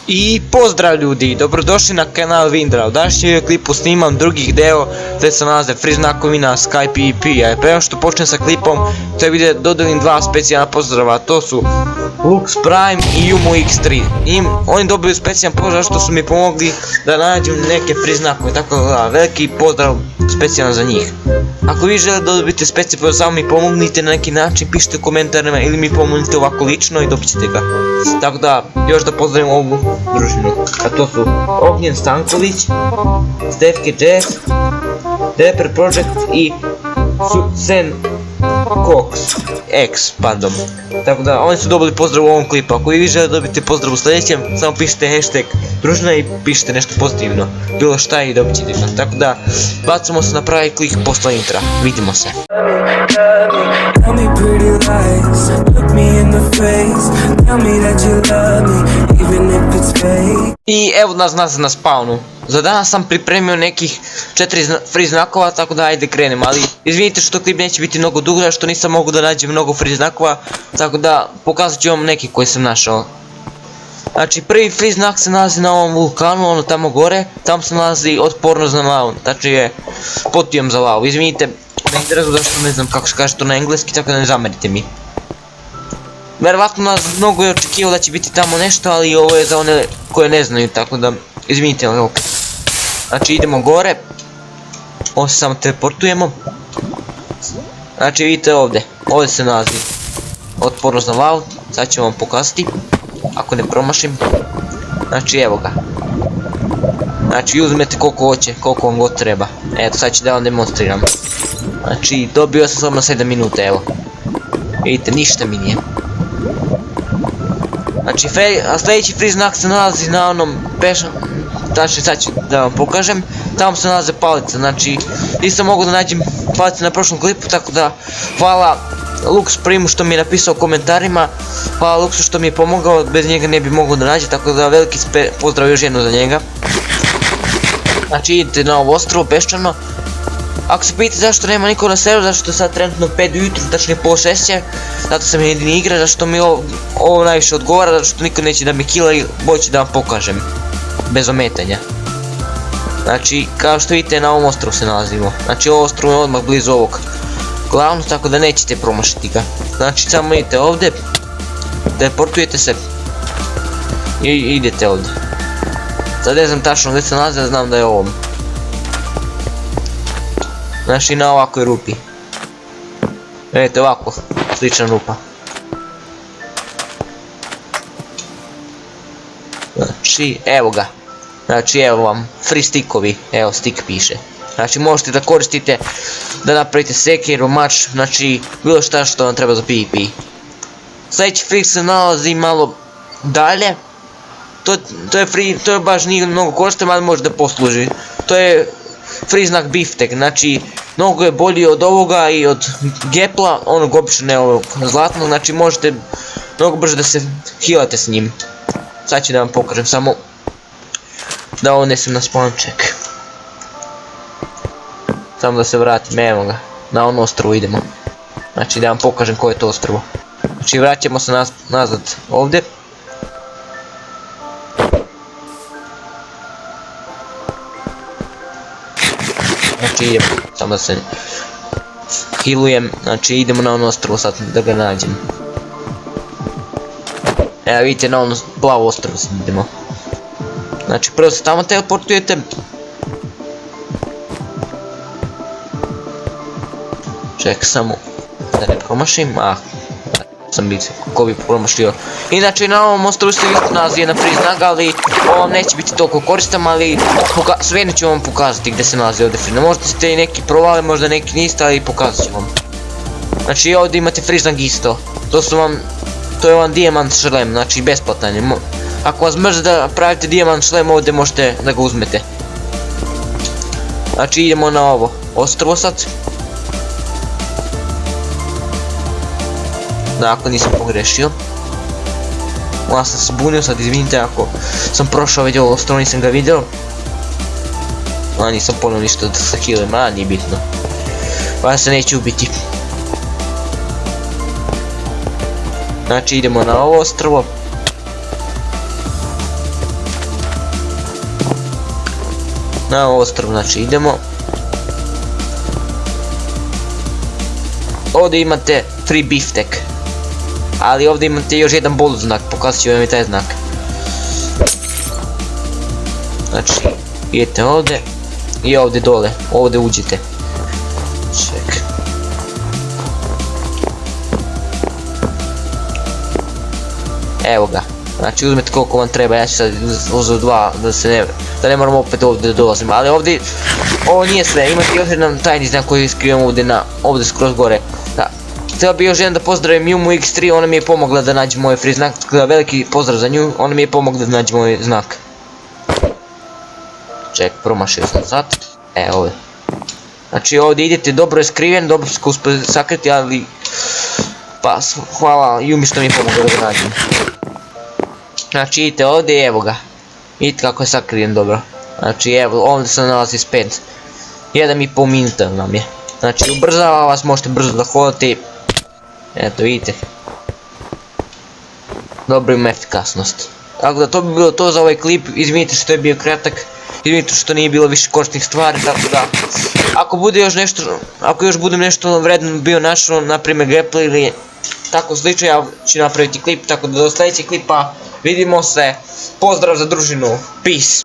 I pozdrav ljudi, dobrodošli na kanal Windraw. U današnjem klipu snimam drugi deo gdje se nalaze free znakovi na Sky PvP. A prema što počnem sa klipom, to je video dodelim dva specijalna pozdrava, to su Lux Prime i Yumu X3. Oni dobiju specijalan pozdrav što su mi pomogli da nađem neke free znakove, tako da veliki pozdrav specijalno za njih. Ako vi želite da dobijete specijalni pozdrav, samo mi pomognite na neki način, pišite u komentarima ili mi pomognite ovako lično i dobit ćete ga. Tako da, još da pozdravim ovu družinu. A to su Ognjen Stanković, Stefke Jazz, Rapper Project i Sen Cox X, pardon. Tako da, oni su dobili pozdrav u ovom klipu. Ako vi želite dobiti pozdrav u sljedećem, samo pišite hashtag družina i pišite nešto pozitivno. Bilo šta i dobit ćete ga. Tako da, bacamo se na pravi klik posle intra. Vidimo se. Tell me pretty lies, look me in the face, tell me that you love me, even if it's fake. I evo nas nazad na spawnu. Za danas sam pripremio nekih 4 free znakova, tako da ajde krenem, ali izvinite što klip neće biti mnogo dugo, što nisam mogu da nađem mnogo free znakova, tako da pokazat ću vam neki koji sam našao. Znači prvi free znak se nalazi na ovom vulkanu, ono tamo gore, tam se nalazi otpornost na lavu, znači je potijom za lavu, izvinite. Ne interesu zašto ne znam kako se kaže to na engleski, tako da ne zamerite mi. Verovatno nas mnogo je očekivao da će biti tamo nešto, ali ovo je za one koje ne znaju, tako da izvinite li opet. Znači idemo gore. Ovo se samo teleportujemo. Znači vidite ovdje se nalazi otpornost na lavu, sad ću vam pokazati, ako ne promašim. Znači evo ga. Znači uzmete koliko hoće, koliko vam god treba. Eto sad ću da vam demonstriram. Znači dobio sam samo 7 minuta, evo. Vidite, ništa mi nije. Znači sljedeći free znak se nalazi na onom znači sad ću da vam pokažem. Tamo se nalaze palice, znači nisam mogu da nađem palice na prošlom klipu, tako da hvala Lux Prime što mi je napisao u komentarima. Hvala Luxu što mi je pomogao, bez njega ne bi mogao da nađe, tako da veliki pozdrav još jedno za njega. Znači idete na ovo ostrovo peščano. Ako se pitate zašto nema niko na serveru, zašto je sad trenutno 5 ujutru, tačnije pola 6 je, zato sam jedini igra, zašto mi ovo najviše odgovara, zašto niko neće da me kila i bolje ću da vam pokažem, bez ometanja. Znači, kao što vidite, na ovom ostrovu se nalazimo, znači ovo ostrovo je odmah blizu ovog glavnog, tako da nećete promašiti ga. Znači, samo idete ovdje, teleportujete se i idete ovdje. Sad ne znam tačno gdje se nalazi, znam da je ovom. Znači na ovakvoj rupi. Vidite ovako, slična rupa. Znači evo ga. Znači evo vam free stickovi, evo stick piše. Znači možete da koristite da napravite sekiru, mač, znači bilo šta što vam treba za PvP. Sljedeći free se nalazi malo dalje. To je free, to je baš nije mnogo koristan, ali može da posluži. To je free znak Biftek, znači mnogo je bolji od ovoga i od Gepla, onog obično ne ovog zlatnog, znači možete mnogo brže da se healate s njim. Sad ću da vam pokažem, samo da ovo nesem na spawn check. Samo da se vratim, evo ga, na ono ostrovo idemo. Znači da vam pokažem koje je to ostrovo. Znači vraćamo se nazad ovdje. Znači idemo, samo da se healujem, znači idemo na ono ostrovo sad da ga nađem. Evo vidite, na ono plavo ostrovo sad idemo. Znači prvo se tamo teleportujete. Ček samo da ne promašim, sam biti ko bi promašio. Inače na ovom ostrovu se isto nalazi jedna free znak, ali ovom neće biti toliko koristan, ali sve ću vam pokazati gdje se nalazi ovdje free. Možda ste i neki provali, možda neki niste, ali pokazat ću vam. Znači ovdje imate free znak isto. To je vam dijamant šlem, znači besplatan je. Ako vas mrze da pravite dijamant šlem, ovdje možete da ga uzmete. Znači idemo na ovo ostrovo sad. Da, ako nisam pogrešio. Onda sam se bunio, sad izvinite ako sam prošao već ovo ostrovo, nisam ga vidio. A nisam ponovno ništa da sa healim, a nije bitno. Pa se neće ubiti. Znači idemo na ovo ostrvo. Na ovo ostrvo znači idemo. Ovdje imate free beeftek. Ali ovdje imate još jedan bonus znak, pokazat ću vam i taj znak. Znači, idete ovdje i ovdje dole, ovdje uđite. Ček. Evo ga, znači uzmete koliko vam treba, ja ću sad uzeti 2 da ne moram opet ovdje da dolazim, ali ovdje, ovo nije sve, imate još jedan tajni znak koji skrivam ovdje skroz gore. Da. Htio bi još jedan da pozdravim Jumu X3, ona mi je pomogla da nađem moj free znak, tako da veliki pozdrav za nju, ona mi je pomogla da nađem moj znak. Ček, promašio sam sad, ovdje. Znači ovdje idete, dobro je skriven, dobro se uspjeli sakriti, ali... Pa, hvala Jumi što mi je pomogla da ga nađem. Znači idite ovdje i evo ga. Vidite kako je sakriven dobro. Znači evo, ovdje se nalazi sped. 1,5 minuta nam je. Znači ubrzava vas, možete brzo da hodate. Eto vidite. Dobro ima efikasnost. Tako da to bi bilo to za ovaj klip, izvinite što je bio kratak. Izvinite što nije bilo više korisnih stvari, tako da. Ako bude još nešto, ako još budem nešto vredno bio našao, naprimjer gameplay ili tako slično, ja ću napraviti klip, tako da do sljedećeg klipa vidimo se. Pozdrav za družinu, peace.